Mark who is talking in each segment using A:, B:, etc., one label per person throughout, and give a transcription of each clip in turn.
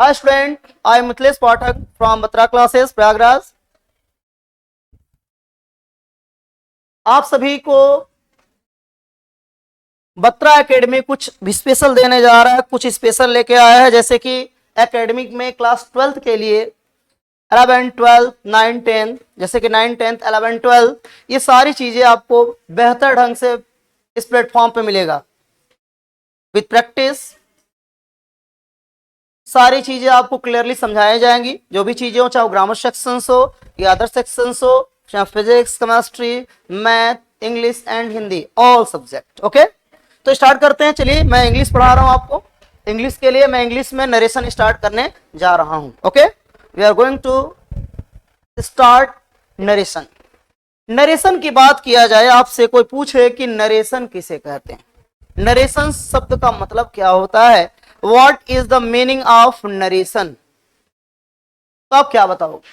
A: Hi student, I am Mithilesh Pathak from Batra classes Prayagraj. आप सभी को बत्रा एकेडमी कुछ भी स्पेशल देने जा रहा है, कुछ स्पेशल लेके आया है। जैसे कि एकेडमिक में क्लास 12th के लिए 11, 12, 9, 10, जैसे कि 9, 10, 11, 12 ये सारी चीजें आपको बेहतर ढंग से इस प्लेटफॉर्म पे मिलेगा। विद प्रैक्टिस सारी चीजें आपको क्लियरली समझाई जाएंगी। जो भी चीजें हो, चाहे ग्रामर सेक्शंस हो या अदर सेक्शंस हो, चाहे physics, chemistry, math, English and Hindi, all subject. Okay, तो स्टार्ट करते हैं। चलिए, मैं इंग्लिश पढ़ा रहा हूं आपको। इंग्लिश के लिए मैं इंग्लिश में नरेशन स्टार्ट करने जा रहा हूं। Okay, we are going to start narration. Narration की बात किया जाए, आपसे कोई पूछे कि नरेशन किसे कहते हैं, नरेशन शब्द का मतलब क्या होता है, what is the meaning of narration, तो आप क्या बताओगे?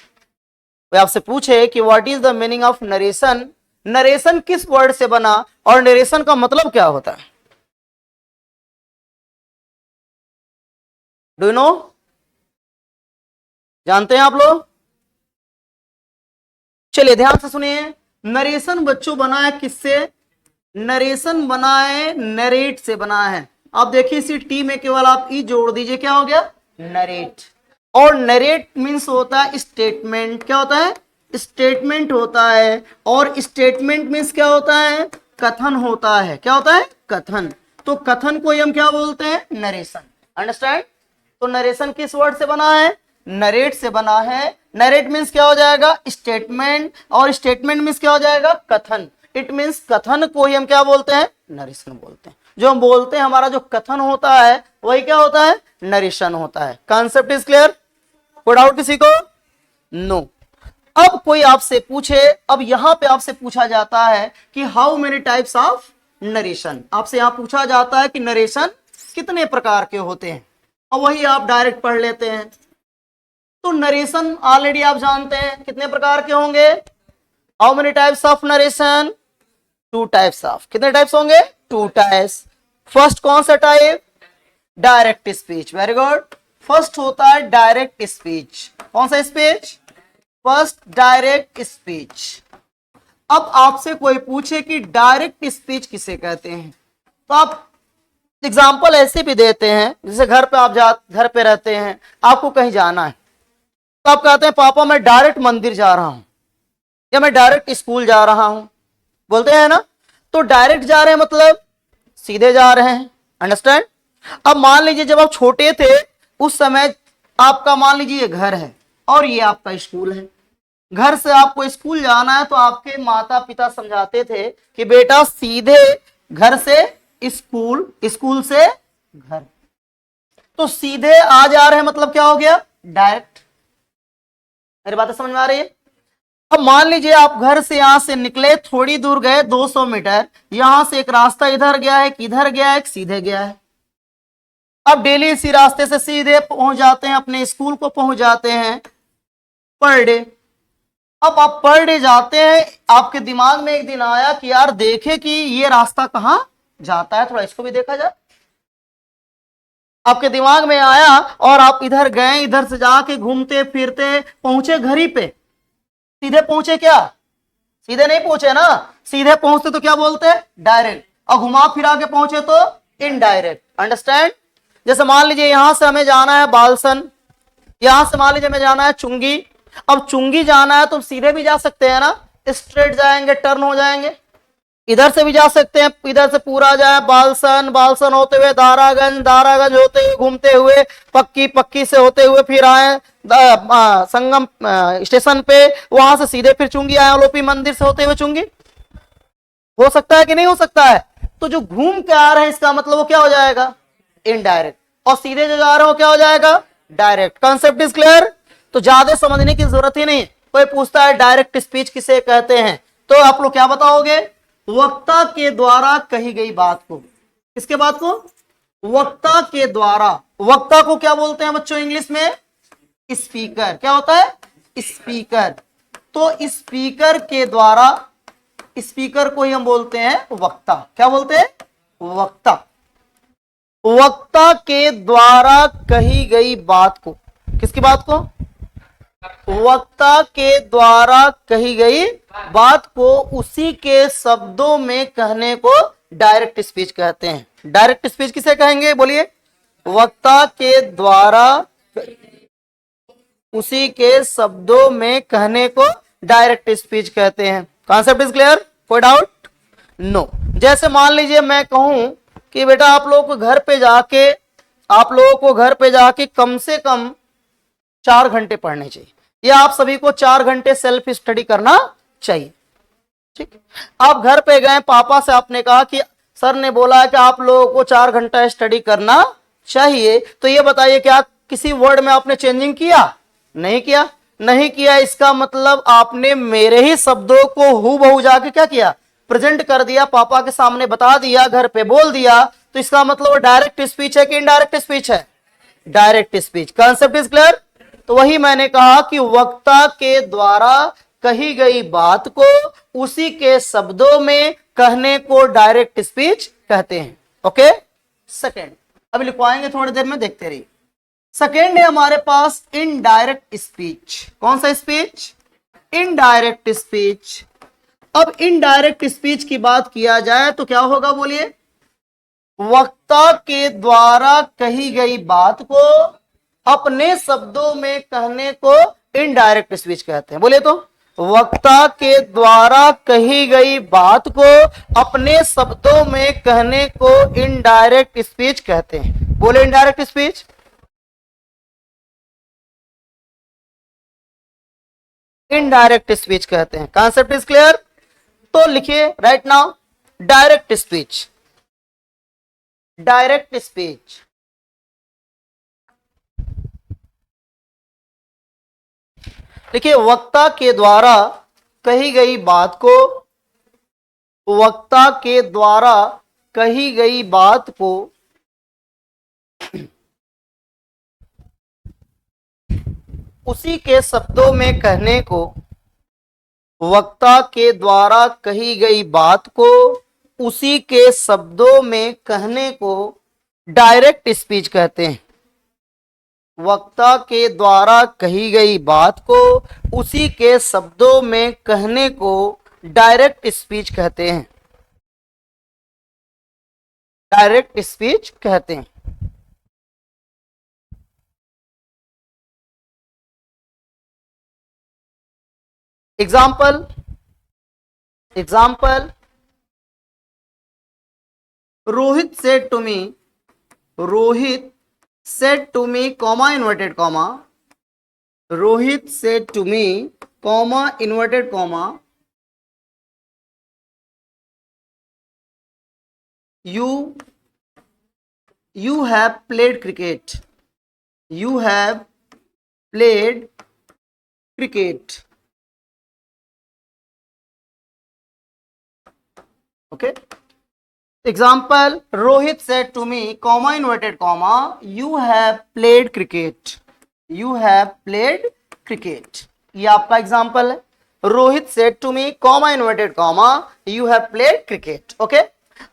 A: वो आपसे पूछे कि what is the meaning of narration, narration किस वर्ड से बना और नरेशन का मतलब क्या होता है? Do you know? जानते हैं आप लोग? चलिए ध्यान से सुनिए। नरेशन बच्चों बना है किससे? नरेशन बना है नरेट से बना है। आप देखिए इसी टी में केवल आप ई जोड़ दीजिए, क्या हो गया? नरेट। और नरेट मीन्स होता है स्टेटमेंट। क्या होता है? स्टेटमेंट होता है। और स्टेटमेंट मीन्स क्या होता है? कथन होता है। क्या होता है? कथन। तो कथन को हम क्या बोलते हैं? नरेशन। अंडरस्टैंड? तो नरेशन किस वर्ड से बना है? नरेट से बना है। नरेट मीन्स क्या हो जाएगा? स्टेटमेंट। और स्टेटमेंट मीन्स क्या हो जाएगा? कथन। इट मीन्स कथन को ही हम क्या बोलते हैं? नरेशन बोलते हैं। जो हम बोलते हैं, हमारा जो कथन होता है वही क्या होता है? नरेशन होता है। Concept is clear? कोई डाउट किसी को? नो। अब कोई आपसे पूछे, अब यहां पे आपसे पूछा जाता है कि how many types of narration, आपसे यहां पूछा जाता है कि नरेशन कितने प्रकार के होते हैं, और वही आप डायरेक्ट पढ़ लेते हैं। तो नरेशन ऑलरेडी आप जानते हैं कितने प्रकार के होंगे। How many types of narration? 2 types of. कितने टाइप्स होंगे? 2 टाइप्स। फर्स्ट कौन सा type? Direct speech. Very good. First होता है डायरेक्ट स्पीच। कौन सा स्पीच? First direct speech. अब आपसे कोई पूछे कि डायरेक्ट स्पीच किसे कहते हैं, तो आप एग्जाम्पल ऐसे भी देते हैं, जैसे घर पे आप घर पे रहते हैं, आपको कहीं जाना है, तो आप कहते हैं पापा मैं डायरेक्ट मंदिर जा रहा हूं, या मैं डायरेक्ट स्कूल जा रहा हूं, बोलते हैं ना। तो डायरेक्ट जा रहे हैं मतलब सीधे जा रहे हैं। अंडरस्टैंड? अब मान लीजिए जब आप छोटे थे उस समय आपका मान लीजिए ये घर है और ये आपका स्कूल है। घर से आपको स्कूल जाना है तो आपके माता पिता समझाते थे कि बेटा सीधे घर से स्कूल, स्कूल से घर। तो सीधे आ जा रहे हैं मतलब क्या हो गया? डायरेक्ट। मेरी बातें समझ में आ रही है? अब मान लीजिए आप घर से यहां से निकले, थोड़ी दूर गए 200 मीटर, यहां से एक रास्ता इधर गया है, एक इधर गया है, एक सीधे गया है। अब डेली इसी रास्ते से सीधे पहुंच जाते हैं, अपने स्कूल को पहुंच जाते हैं पर डे। अब आप पर डे जाते हैं, आपके दिमाग में एक दिन आया कि यार देखे कि ये रास्ता कहां जाता है, थोड़ा इसको भी देखा जाए। आपके दिमाग में आया और आप इधर गए, इधर से जाके घूमते फिरते पहुंचे घर ही पे। सीधे पहुंचे क्या? सीधे नहीं पहुंचे ना। सीधे पहुंचते तो क्या बोलते हैं? डायरेक्ट। और घुमा फिरा के पहुंचे तो इनडायरेक्ट। अंडरस्टैंड? जैसे मान लीजिए यहां से हमें जाना है बालसन, यहां से मान लीजिए हमें जाना है चुंगी। अब चुंगी जाना है तो सीधे भी जा सकते हैं ना, स्ट्रेट जाएंगे, टर्न हो जाएंगे। इधर से भी जा सकते हैं, इधर से पूरा जाए बालसन, बालसन होते हुए दारागंज, दारागंज होते हुए घूमते हुए पक्की, पक्की से होते हुए फिर आए संगम स्टेशन पे, वहां से सीधे फिर चुंगी आए, लोपी मंदिर से होते हुए चुंगी। हो सकता है कि नहीं हो सकता है? तो जो घूम के आ रहे हैं इसका मतलब वो क्या हो जाएगा? इनडायरेक्ट। और सीधे जो जा रहे हो क्या हो जाएगा? डायरेक्ट। Concept is clear? तो ज्यादा समझने की जरूरत ही नहीं। कोई पूछता है डायरेक्ट स्पीच किसे कहते हैं, तो आप लोग क्या बताओगे? वक्ता के द्वारा कही गई बात को। किसके बात को? वक्ता के द्वारा। वक्ता को क्या बोलते हैं बच्चों इंग्लिश में? स्पीकर। क्या होता है? स्पीकर। तो स्पीकर के द्वारा, स्पीकर को ही हम बोलते हैं वक्ता। क्या बोलते हैं? वक्ता। वक्ता वक्ता के द्वारा कही गई बात को, किसकी बात को? वक्ता के द्वारा कही गई बात को उसी के शब्दों में कहने को डायरेक्ट स्पीच कहते हैं। डायरेक्ट स्पीच किसे कहेंगे बोलिए? वक्ता के द्वारा उसी के शब्दों में कहने को डायरेक्ट स्पीच कहते हैं। Concept is clear? कोई डाउट? नो। जैसे मान लीजिए मैं कहूं कि बेटा आप लोगों को घर पे जाके कम से कम 4 घंटे पढ़ने चाहिए, या आप सभी को 4 घंटे सेल्फ स्टडी करना चाहिए। ठीक, आप घर पे गए, पापा से आपने कहा कि सर ने बोला है कि आप लोगों को 4 घंटा स्टडी करना चाहिए, तो ये बताइए क्या किसी वर्ड में आपने चेंजिंग किया? नहीं किया। नहीं किया, इसका मतलब आपने मेरे ही शब्दों को हूबहू जाके क्या किया? प्रेजेंट कर दिया, पापा के सामने बता दिया, घर पे बोल दिया, तो इसका मतलब डायरेक्ट स्पीच है कि इनडायरेक्ट स्पीच है? Direct speech. Concept is clear? तो वही मैंने कहा कि वक्ता के द्वारा कही गई बात को उसी के शब्दों में कहने को डायरेक्ट स्पीच कहते हैं। ओके, सेकंड अभी लिखवाएंगे थोड़ी देर में, देखते रहिए। सेकंड है हमारे पास इनडायरेक्ट स्पीच। कौन सा स्पीच? Indirect speech. अब इनडायरेक्ट स्पीच की बात किया जाए तो क्या होगा बोलिए? वक्ता के द्वारा कही गई बात को अपने शब्दों में कहने को इनडायरेक्ट स्पीच कहते हैं। बोलिए तो, वक्ता के द्वारा कही गई बात को अपने शब्दों में कहने को इनडायरेक्ट स्पीच कहते हैं। बोले इनडायरेक्ट स्पीच। इनडायरेक्ट स्पीच कहते हैं। Concept is clear? तो लिखिए right now, direct speech. Direct speech देखिए, वक्ता के द्वारा कही गई बात को, वक्ता के द्वारा कही गई बात को उसी के शब्दों में कहने को, वक्ता के द्वारा कही गई बात को उसी के शब्दों में कहने को डायरेक्ट स्पीच कहते हैं। वक्ता के द्वारा कही गई बात को उसी के शब्दों में कहने को डायरेक्ट स्पीच कहते हैं। डायरेक्ट स्पीच कहते हैं। Example, Rohit said to me, Rohit said to me, comma, inverted comma, Rohit said to me, comma, inverted comma, you have played cricket, you have played cricket. Okay, example, Rohit said to me, comma, inverted comma, you have played cricket, you have played cricket. ये आपका example है। Rohit said to me, comma, inverted comma, you have played cricket. Okay,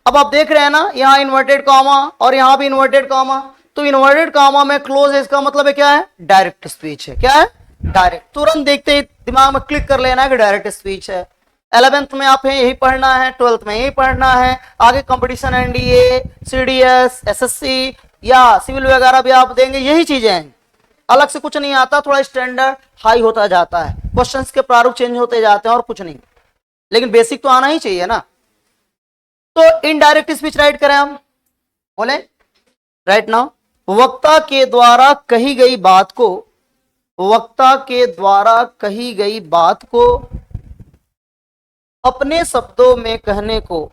A: अब आप देख रहे हैं ना, यहाँ इन्वर्टेड कॉमा और यहाँ भी इन्वर्टेड कॉमा, तो इन्वर्टेड कॉमा में क्लोज है, इसका मतलब है क्या है? डायरेक्ट स्पीच है। क्या है? डायरेक्ट। तुरंत देखते ही दिमाग में क्लिक कर लेना है कि डायरेक्ट स्पीच है। 11th में आप यही पढ़ना है, 12th में यही पढ़ना है, आगे कंपटीशन एनडीए, सीडीएस, एसएससी या सिविल वगैरह भी आप देंगे, यही चीजें हैं, अलग से कुछ नहीं आता। थोड़ा स्टैंडर्ड हाई होता जाता है, क्वेश्चंस के प्रारूप चेंज होते जाते हैं और कुछ नहीं, लेकिन बेसिक तो आना ही चाहिए ना। तो इनडायरेक्ट स्पीच राइट करें हम, बोले राइट नाउ, वक्ता के द्वारा कही गई बात को, वक्ता के द्वारा कही गई बात को अपने शब्दों में कहने को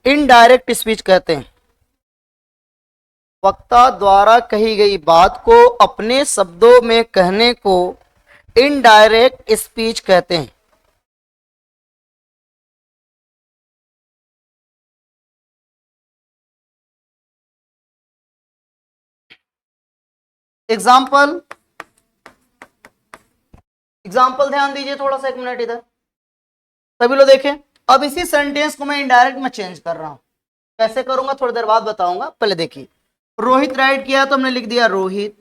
A: इनडायरेक्ट स्पीच कहते हैं। वक्ता द्वारा कही गई बात को अपने शब्दों में कहने को इनडायरेक्ट स्पीच कहते हैं। एग्जाम्पल ध्यान दीजिए थोड़ा सा, 1 मिनट इधर सभी लोग देखें। अब इसी सेंटेंस को मैं इनडायरेक्ट में चेंज कर रहा हूं, कैसे करूंगा थोड़ी देर बाद बताऊंगा, पहले देखिए। रोहित राइट किया तो हमने लिख दिया रोहित,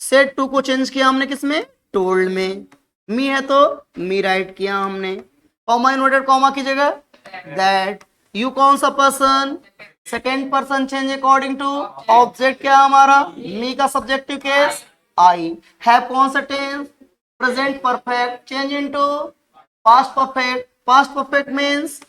A: सेड टू को चेंज किया हमने किसमें, टोल्ड में, मी है तो मी राइट किया हमने, कॉमा इन्वर्टेड कॉमा की जगह दैट, यू कौन सा person, second person change according to, object क्या हमारा, मी का सब्जेक्टिव केस आई, हैव कौन सा tense, present perfect change into past perfect, past perfect means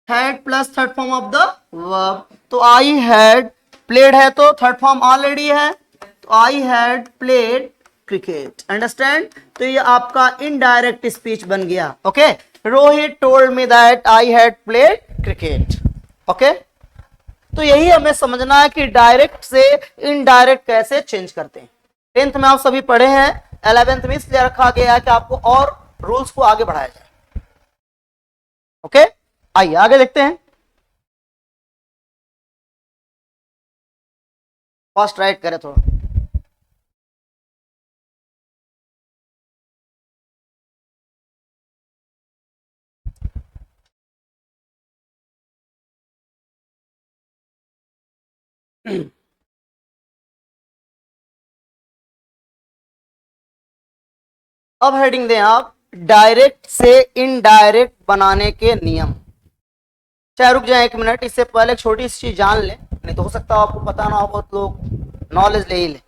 A: had plus third form of the verb, तो आई हैड प्लेड है तो third form already है, तो I had played cricket, understand. तो ये आपका इनडायरेक्ट स्पीच बन गया। Okay, Rohit told me that I had played cricket. Okay, तो यही हमें समझना है कि डायरेक्ट से इनडायरेक्ट कैसे चेंज करते हैं। 10th में आप सभी पढ़े हैं, 11th में इसलिए रखा गया है कि आपको और रूल्स को आगे बढ़ाया जाए। ओके, आइए आगे देखते हैं। फर्स्ट राइट करें थोड़ा। अब हेडिंग दें आप, डायरेक्ट से इनडायरेक्ट बनाने के नियम। चाहे रुक जाए 1 मिनट, इससे पहले एक छोटी सी चीज जान लें, नहीं तो हो सकता है आपको पता ना हो, बहुत लोग नॉलेज ले ही ले।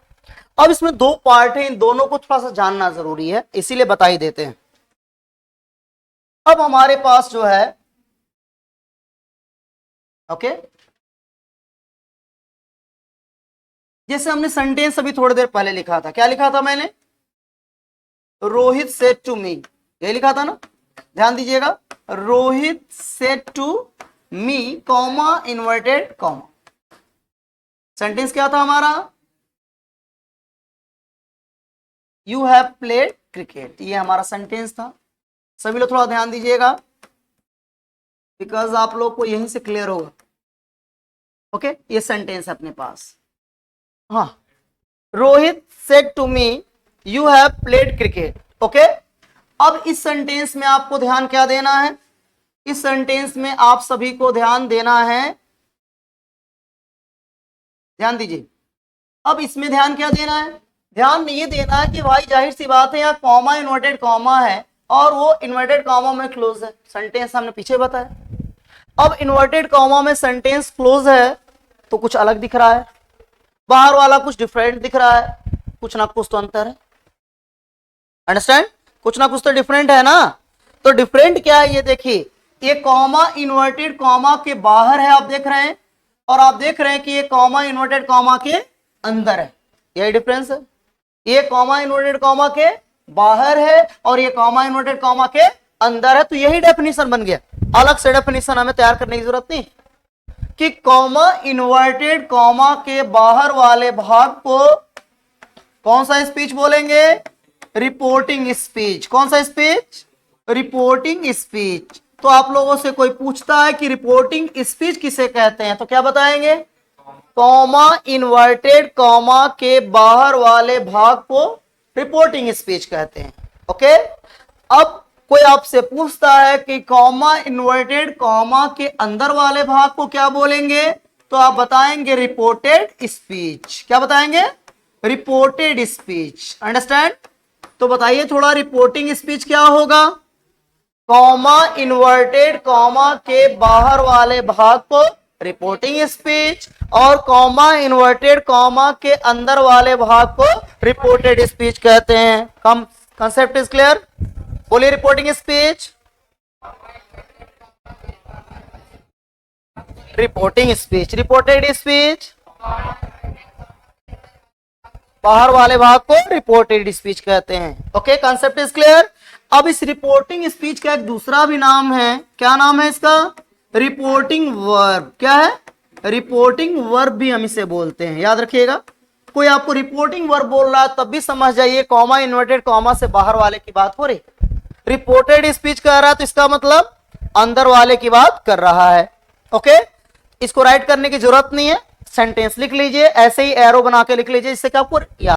A: अब इसमें 2 पार्ट हैं, इन दोनों को थोड़ा सा जानना जरूरी है, इसीलिए बता ही देते हैं। अब हमारे पास जो है, ओके, जैसे हमने सेंटेंस अभी थोड़ी देर पहले लिखा था, क्या लिखा था मैंने, रोहित सेड टू मी, ये लिखा था ना, ध्यान दीजिएगा, Rohit said to me comma inverted comma, sentence क्या था हमारा, यू हैव प्लेड क्रिकेट, ये हमारा सेंटेंस था। सभी लोग थोड़ा ध्यान दीजिएगा, बिकॉज आप लोग को यहीं से क्लियर होगा। ओके, ये सेंटेंस है अपने पास। हाँ, Rohit said to me you have played cricket. Okay, अब इस सेंटेंस में आपको ध्यान क्या देना है, इस सेंटेंस में आप सभी को ध्यान देना है, ध्यान दीजिए। अब इसमें ध्यान क्या देना है, ध्यान ये देना है कि भाई जाहिर सी बात है, यहाँ कॉमा इन्वर्टेड कॉमा है और वो इन्वर्टेड कॉमा में क्लोज है, सेंटेंस हमने पीछे बताया। अब इन्वर्टेड कॉमा में सेंटेंस क्लोज है तो कुछ अलग दिख रहा है, बाहर वाला कुछ डिफरेंट दिख रहा है, कुछ ना कुछ तो अंतर है, अंडरस्टैंड, कुछ ना कुछ तो डिफरेंट है ना। तो डिफरेंट क्या है, ये देखिए, ये कॉमा इन्वर्टेड कॉमा के बाहर है, आप देख रहे हैं, और आप देख रहे हैं कि ये कॉमा इन्वर्टेड कॉमा के अंदर है, यही डिफरेंस है। ये कॉमा इन्वर्टेड कॉमा के बाहर है और ये कॉमा इन्वर्टेड कॉमा के अंदर है, तो यही डेफिनेशन बन गया। अलग से डेफिनेशन हमें तैयार करने की जरूरत नहीं कि कॉमा इन्वर्टेड कॉमा के बाहर वाले भाग को कौन सा स्पीच बोलेंगे, रिपोर्टिंग स्पीच। कौन सा स्पीच, रिपोर्टिंग स्पीच। तो आप लोगों से कोई पूछता है कि रिपोर्टिंग स्पीच किसे कहते हैं, तो क्या बताएंगे, कॉमा इन्वर्टेड कॉमा के बाहर वाले भाग को रिपोर्टिंग स्पीच कहते हैं। ओके, अब कोई आपसे पूछता है कि कॉमा इन्वर्टेड कॉमा के अंदर वाले भाग को क्या बोलेंगे, तो आप बताएंगे रिपोर्टेड स्पीच। क्या बताएंगे, रिपोर्टेड स्पीच, अंडरस्टैंड। तो बताइए थोड़ा, रिपोर्टिंग स्पीच क्या होगा, कॉमा इन्वर्टेड कॉमा के बाहर वाले भाग को रिपोर्टिंग स्पीच और कॉमा इन्वर्टेड कॉमा के अंदर वाले भाग को रिपोर्टेड स्पीच कहते हैं। कंसेप्ट इज क्लियर, बोलिए reporting speech, reporting speech, reported speech, बाहर वाले भाग को रिपोर्टेड स्पीच कहते हैं। Okay, concept is clear. अब इस रिपोर्टिंग स्पीच का एक दूसरा भी नाम है, क्या नाम है इसका, रिपोर्टिंग वर्ब। क्या है, रिपोर्टिंग वर्ब भी हम इसे बोलते हैं, याद रखिएगा। कोई आपको रिपोर्टिंग वर्ब बोल रहा है तब भी समझ जाइए कॉमा इन्वर्टेड कॉमा से बाहर वाले की बात हो रही। रिपोर्टेड स्पीच कह रहा है तो इसका मतलब अंदर वाले की बात कर रहा है। ओके, इसको राइट करने की जरूरत नहीं है, सेंटेंस लिख लीजिए, ऐसे ही एरो बना के लिख लीजिए, जिससे कि आपको याद